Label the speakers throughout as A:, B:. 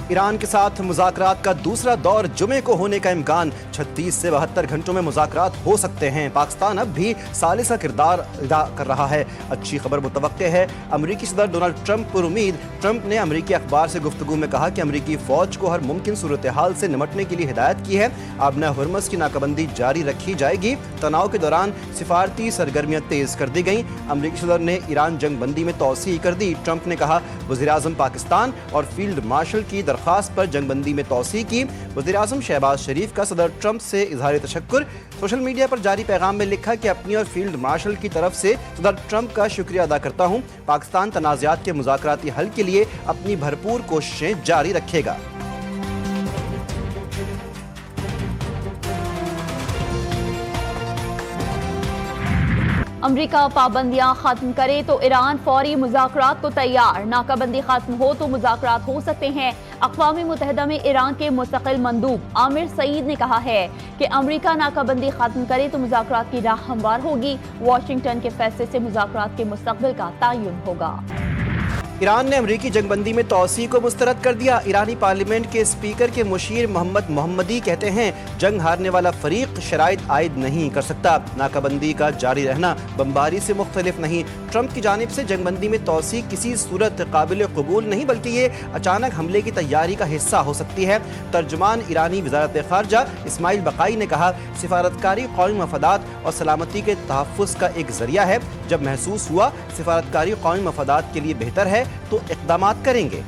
A: ایران کے ساتھ مذاکرات کا دوسرا دور جمعے کو ہونے کا امکان، 36 سے 72 گھنٹوں میں مذاکرات ہو سکتے ہیں۔ پاکستان اب بھی ثالثہ کردار ادا کر رہا ہے۔ اچھی خبر متوقع ہے۔ امریکی صدر ڈونلڈ ٹرمپ پر امید۔ ٹرمپ نے امریکی اخبار سے گفتگو میں کہا کہ امریکی فوج کو ہر ممکن صورتحال سے نمٹنے کے لیے ہدایت کی ہے۔ آبنہ ہرمز کی ناکہ بندی جاری رکھی جائے گی۔ تناؤ کے دوران سفارتی سرگرمیاں تیز کر دی گئیں۔ امریکی صدر نے ایران جنگ بندی میں توسیع کر دی۔ ٹرمپ نے کہا وزیر اعظم پاکستان اور فیلڈ مارشل کی درخواست پر جنگ بندی میں توسیع کی۔ وزیر اعظم شہباز شریف کا صدر ٹرمپ سے اظہار تشکر۔ سوشل میڈیا پر جاری پیغام میں لکھا کہ اپنی اور فیلڈ مارشل کی طرف سے صدر ٹرمپ کا شکریہ ادا کرتا ہوں۔ پاکستان تنازعات کے مذاکراتی حل کے لیے اپنی بھرپور کوششیں جاری رکھے گا۔
B: امریکہ پابندیاں ختم کرے تو ایران فوری مذاکرات کو تیار۔ ناکہ بندی ختم ہو تو مذاکرات ہو سکتے ہیں۔ اقوام متحدہ میں ایران کے مستقل مندوب عامر سعید نے کہا ہے کہ امریکہ ناکہ بندی ختم کرے تو مذاکرات کی راہ ہموار ہوگی۔ واشنگٹن کے فیصلے سے مذاکرات کے مستقبل کا تعین ہوگا۔
A: ایران نے امریکی جنگ بندی میں توسیع کو مسترد کر دیا۔ ایرانی پارلیمنٹ کے اسپیکر کے مشیر محمد محمدی کہتے ہیں جنگ ہارنے والا فریق شرائط عائد نہیں کر سکتا۔ ناکہ بندی کا جاری رہنا بمباری سے مختلف نہیں۔ ٹرمپ کی جانب سے جنگ بندی میں توسیع کسی صورت قابل قبول نہیں، بلکہ یہ اچانک حملے کی تیاری کا حصہ ہو سکتی ہے۔ ترجمان ایرانی وزارت خارجہ اسماعیل بقائی نے کہا سفارتکاری قومی مفادات اور سلامتی کے تحفظ کا ایک ذریعہ ہے۔ جب محسوس ہوا سفارتکاری قومی مفادات کے لیے بہتر ہے تو اقدامات کریں گے۔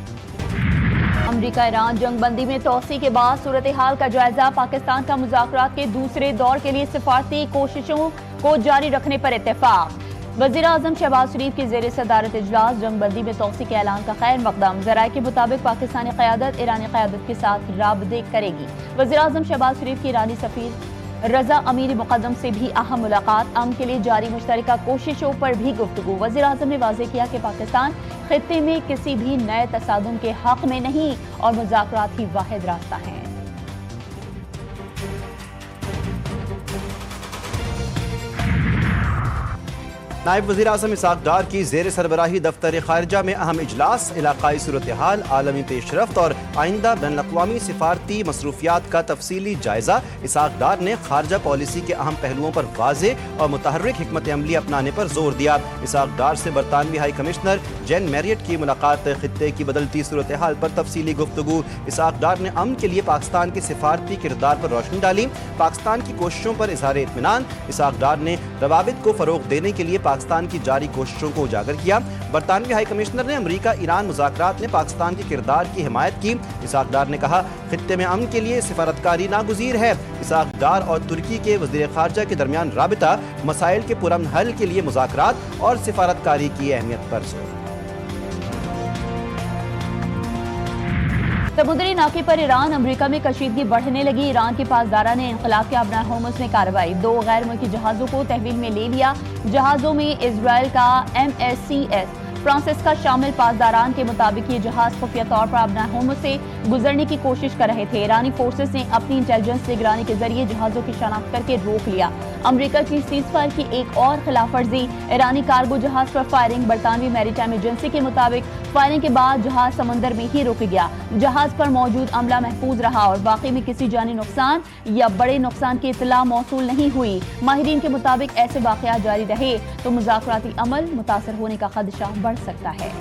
B: امریکہ ایران جنگ بندی میں توسیع کے بعد صورتحال کا جائزہ۔ پاکستان کا مذاکرات کے دوسرے دور کے لیے سفارتی کوششوں کو جاری رکھنے پر اتفاق۔ وزیر اعظم شہباز شریف کی زیر صدارت اجلاس جنگ بندی میں توسیع کے اعلان کا خیر مقدم۔ ذرائع کے مطابق پاکستانی قیادت ایرانی قیادت کے ساتھ رابطے کرے گی۔ وزیر اعظم شہباز شریف کی ایرانی سفیر رضا امیر مقدم سے بھی اہم ملاقات۔ امن کے لیے جاری مشترکہ کوششوں پر بھی گفتگو۔ وزیر اعظم نے واضح کیا کہ پاکستان خطے میں کسی بھی نئے تصادم کے حق میں نہیں اور مذاکرات ہی واحد راستہ ہیں۔
A: نائب وزیر اعظم اسحاق ڈار کی زیر سربراہی دفتر خارجہ میں اہم اجلاس۔ علاقائی صورتحال، عالمی پیش رفت اور آئندہ بین الاقوامی سفارتی مصروفیات کا تفصیلی جائزہ۔ اسحاق ڈار نے خارجہ پالیسی کے اہم پہلوؤں پر واضح اور متحرک حکمت عملی اپنانے پر زور دیا۔ اسحاق ڈار سے برطانوی ہائی کمشنر جین میریٹ کی ملاقات۔ خطے کی بدلتی صورتحال پر تفصیلی گفتگو۔ اسحاق ڈار نے امن کے لیے پاکستان کے سفارتی کردار پر روشنی ڈالی۔ پاکستان کی کوششوں پر اظہار اطمینان۔ اسحاق ڈار نے روابط کو فروغ دینے کے لیے پاکستان کی جاری کوششوں کو اجاگر کیا۔ برطانوی ہائی کمشنر نے امریکہ ایران مذاکرات میں پاکستان کے کردار کی حمایت کی۔ اسحاق ڈار نے کہا خطے میں امن کے لیے سفارتکاری ناگزیر ہے۔ اسحاق ڈار اور ترکی کے وزیر خارجہ کے درمیان رابطہ، مسائل کے پرامن حل کے لیے مذاکرات اور سفارتکاری کی اہمیت پر زور۔
B: سمندری ناکے پر ایران امریکہ میں کشیدگی بڑھنے لگی۔ ایران کے پاسداران انقلاب کے آبنہ ہرمز میں کارروائی۔ 2 غیر ملکی جہازوں کو تحویل میں لے لیا۔ جہازوں میں اسرائیل کا MSCS فرانسسکا شامل۔ پاسداران کے مطابق یہ جہاز خفیہ طور پر آبنہ ہرمز سے گزرنے کی کوشش کر رہے تھے۔ ایرانی فورسز نے اپنی انٹیلیجنس نگرانی کے ذریعے جہازوں کی شناخت کر کے روک لیا۔ امریکہ کی سیز فائر کی ایک اور خلاف ورزی، ایرانی کارگو جہاز پر فائرنگ۔ برطانوی میری ٹائم ایجنسی کے مطابق فائرنگ کے بعد جہاز سمندر میں ہی رک گیا۔ جہاز پر موجود عملہ محفوظ رہا اور واقعے میں کسی جانی نقصان یا بڑے نقصان کی اطلاع موصول نہیں ہوئی۔ ماہرین کے مطابق ایسے واقعات جاری رہے تو مذاکراتی عمل متاثر ہونے کا خدشہ بڑھ سکتا ہے۔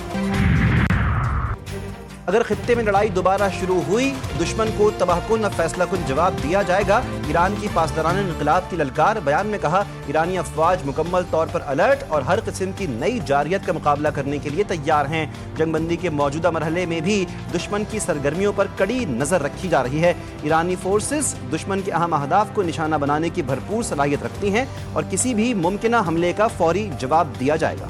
A: اگر خطے میں لڑائی دوبارہ شروع ہوئی، دشمن کو تباہ کن اور فیصلہ کن جواب دیا جائے گا۔ ایران کی پاسداران انقلاب کی للکار۔ بیان میں کہا ایرانی افواج مکمل طور پر الرٹ اور ہر قسم کی نئی جارحیت کا مقابلہ کرنے کے لیے تیار ہیں۔ جنگ بندی کے موجودہ مرحلے میں بھی دشمن کی سرگرمیوں پر کڑی نظر رکھی جا رہی ہے۔ ایرانی فورسز دشمن کے اہم اہداف کو نشانہ بنانے کی بھرپور صلاحیت رکھتی ہیں اور کسی بھی ممکنہ حملے کا فوری جواب دیا جائے گا۔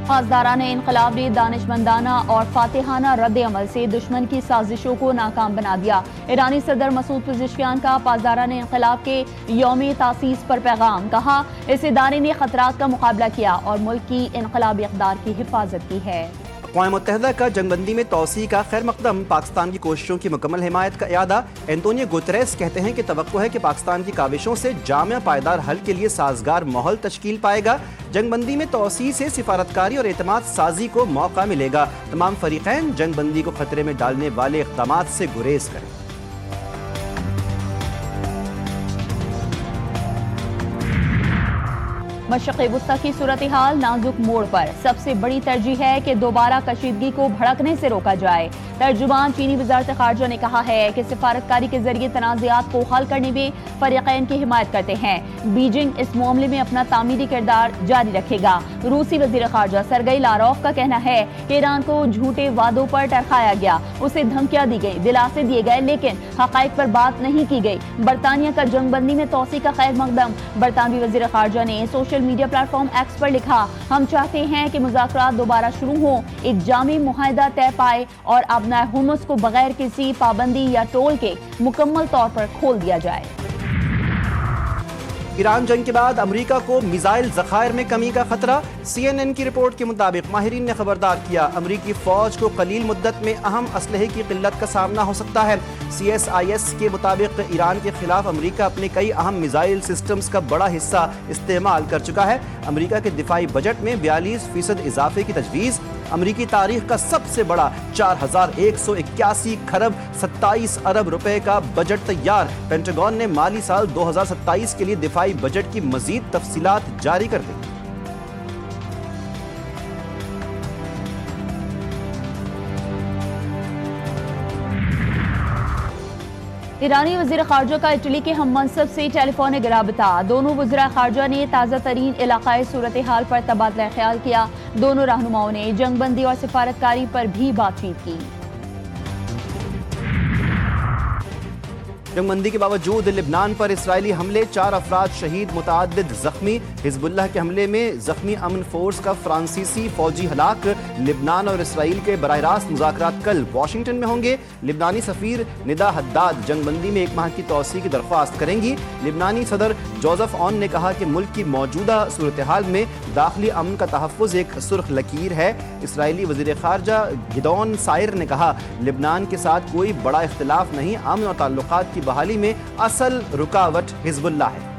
B: پاسداران انقلاب نے دانشمندانہ اور فاتحانہ رد عمل سے دشمن کی سازشوں کو ناکام بنا دیا۔ ایرانی صدر مسعود پزشکیان کا پاسداران انقلاب کے یوم تاسیس پر پیغام۔ کہا اس ادارے نے خطرات کا مقابلہ کیا اور ملک کی انقلابی اقدار کی حفاظت کی ہے۔
A: اقوام متحدہ کا جنگ بندی میں توسیع کا خیر مقدم، پاکستان کی کوششوں کی مکمل حمایت کا اعادہ۔ اینٹونیو گوتریس کہتے ہیں کہ توقع ہے کہ پاکستان کی کاوشوں سے جامع پائیدار حل کے لیے سازگار ماحول تشکیل پائے گا۔ جنگ بندی میں توسیع سے سفارتکاری اور اعتماد سازی کو موقع ملے گا۔ تمام فریقین جنگ بندی کو خطرے میں ڈالنے والے اقدامات سے گریز کریں۔
B: مشرق وسطی کی صورتحال نازک موڑ پر، سب سے بڑی ترجیح ہے کہ دوبارہ کشیدگی کو بھڑکنے سے روکا جائے۔ ترجمان چینی وزارت خارجہ نے کہا ہے کہ سفارتکاری کے ذریعے تنازعات کو حل کرنے میں فریقین کی حمایت کرتے ہیں۔ بیجنگ اس معاملے میں اپنا تعمیری کردار جاری رکھے گا۔ روسی وزیر خارجہ سرگئی لاروف کا کہنا ہے کہ ایران کو جھوٹے وعدوں پر ٹرکایا گیا، اسے دھمکیاں دی گئی، دلاسے دیے گئے، لیکن حقائق پر بات نہیں کی گئی۔ برطانیہ کا جنگ بندی میں توسیع کا خیر مقدم۔ برطانوی وزیر خارجہ نے social media platform X پر لکھا، ہم چاہتے ہیں کہ مذاکرات دوبارہ شروع ہوں، ایک جامع معاہدہ طے پائے اور ابنائے ہرمز کو بغیر کسی پابندی یا ٹول کے مکمل طور پر کھول دیا جائے۔
A: ایران جنگ کے بعد امریکہ کو میزائل ذخائر میں کمی کا خطرہ۔ سی این این کی رپورٹ کے مطابق ماہرین نے خبردار کیا، امریکی فوج کو قلیل مدت میں اہم اسلحے کی قلت کا سامنا ہو سکتا ہے۔ سی ایس آئی ایس کے مطابق ایران کے خلاف امریکہ اپنے کئی اہم میزائل سسٹمز کا بڑا حصہ استعمال کر چکا ہے۔ امریکہ کے دفاعی بجٹ میں 42% اضافے کی تجویز۔ امریکی تاریخ کا سب سے بڑا 4181 کھرب 27 ارب روپے کا بجٹ تیار۔ پینٹاگون نے مالی سال 2027 کے لیے دفاعی بجٹ کی مزید تفصیلات جاری کر دی۔
B: ایرانی وزیر خارجہ کا اٹلی کے ہم منصب سے ٹیلی فونک رابطہ۔ دونوں وزراء خارجہ نے تازہ ترین علاقائی صورتحال پر تبادلہ خیال کیا۔ دونوں رہنماؤں نے جنگ بندی اور سفارتکاری پر بھی بات چیت کی۔
A: جنگ بندی کے باوجود لبنان پر اسرائیلی حملے، 4 افراد شہید، متعدد زخمی۔ حزب اللہ کے حملے میں زخمی امن فورس کا فرانسیسی فوجی ہلاک۔ لبنان اور اسرائیل کے براہ راست مذاکرات کل واشنگٹن میں ہوں گے۔ لبنانی سفیر ندا حداد جنگ بندی میں 1 ماہ کی توسیع کی درخواست کریں گی۔ لبنانی صدر جوزف اون نے کہا کہ ملک کی موجودہ صورتحال میں داخلی امن کا تحفظ ایک سرخ لکیر ہے۔ اسرائیلی وزیر خارجہ گیدون سائر نے کہا، لبنان کے ساتھ کوئی بڑا اختلاف نہیں، امن اور تعلقات کی بحالی میں اصل رکاوٹ حزب اللہ ہے۔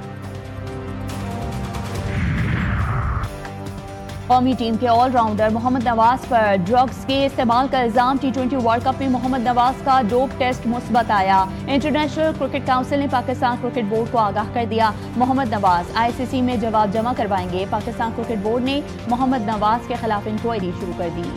B: قومی ٹیم کے آل راؤنڈر محمد نواز پر ڈرگز کے استعمال کا الزام۔ T20 ورلڈ کپ میں محمد نواز کا ڈوپ ٹیسٹ مثبت آیا۔ انٹرنیشنل کرکٹ کونسل نے پاکستان کرکٹ بورڈ کو آگاہ کر دیا، محمد نواز ICC میں جواب جمع کروائیں گے۔ پاکستان کرکٹ بورڈ نے محمد نواز کے خلاف انکوائری شروع کر دی۔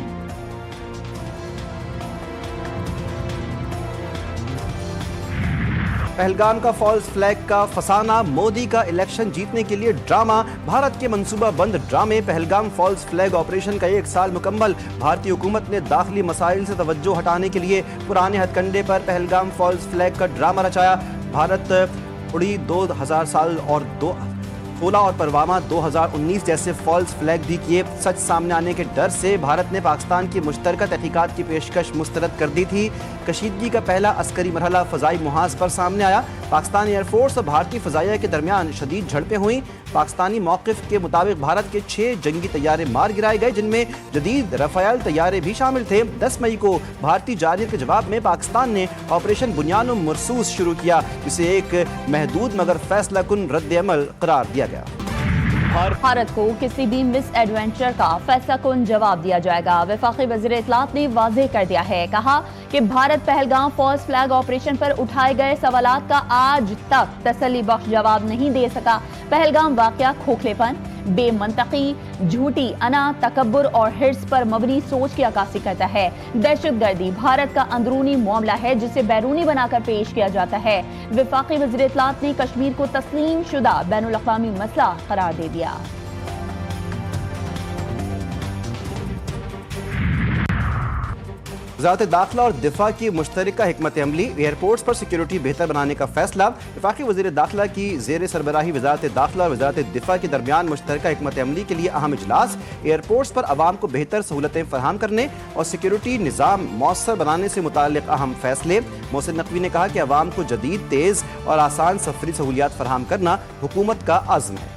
A: پہلگام کا فالس فلیگ کا فسانہ، مودی کا الیکشن جیتنے کے لیے ڈرامہ۔ بھارت کے منصوبہ بند ڈرامے۔ پہلگام فالس فلیگ آپریشن کا 1 سال مکمل۔ بھارتی حکومت نے داخلی مسائل سے توجہ ہٹانے کے لیے پرانے ہتھ کنڈے پر پہلگام فالس فلیگ کا ڈرامہ رچایا۔ بھارت اڑی 2000 سال اور 16 اور پروامہ 2019 جیسے فالس فلیگ بھی کیے۔ سچ سامنے آنے کے ڈر سے بھارت نے پاکستان کی مشترکہ تحقیقات کی پیشکش مسترد کر دی تھی۔ کشیدگی کا پہلا عسکری مرحلہ فضائی محاذ پر سامنے آیا۔ پاکستانی ایئر فورس اور بھارتی فضائیہ کے درمیان شدید جھڑپیں ہوئیں۔ پاکستانی موقف کے مطابق بھارت کے 6 جنگی طیارے مار گرائے گئے، جن میں جدید رافیل طیارے بھی شامل تھے۔ 10 مئی کو بھارتی جارحیت کے جواب میں پاکستان نے آپریشن بنیان مرصوص شروع کیا، جسے ایک محدود مگر فیصلہ کن رد عمل قرار دیا گیا۔
B: بھارت کو کسی بھی مس ایڈوینچر کا فیصلہ کن جواب دیا جائے گا۔ وفاقی وزیر اطلاعات نے واضح کر دیا ہے، کہا کہ Bharat Pahalgam false flag operation پر اٹھائے گئے سوالات کا آج تک تسلی بخش جواب نہیں دے سکا۔ پہلگام واقعہ کھوکھلے پن، بے منطقی، جھوٹی انا، تکبر اور حرص پر مبنی سوچ کی عکاسی کرتا ہے۔ دہشت گردی بھارت کا اندرونی معاملہ ہے جسے بیرونی بنا کر پیش کیا جاتا ہے۔ وفاقی وزیر اطلاعات نے کشمیر کو تسلیم شدہ بین الاقوامی مسئلہ قرار دے دیا۔
A: وزارت داخلہ اور دفاع کی مشترکہ حکمت عملی، ایئرپورٹس پر سیکیورٹی بہتر بنانے کا فیصلہ۔ وفاقی وزیر داخلہ کی زیر سربراہی وزارت داخلہ اور وزارت دفاع کے درمیان مشترکہ حکمت عملی کے لیے اہم اجلاس۔ ایئرپورٹس پر عوام کو بہتر سہولتیں فراہم کرنے اور سیکیورٹی نظام مؤثر بنانے سے متعلق اہم فیصلے۔ محسن نقوی نے کہا کہ عوام کو جدید، تیز اور آسان سفری سہولیات فراہم کرنا حکومت کا عزم ہے۔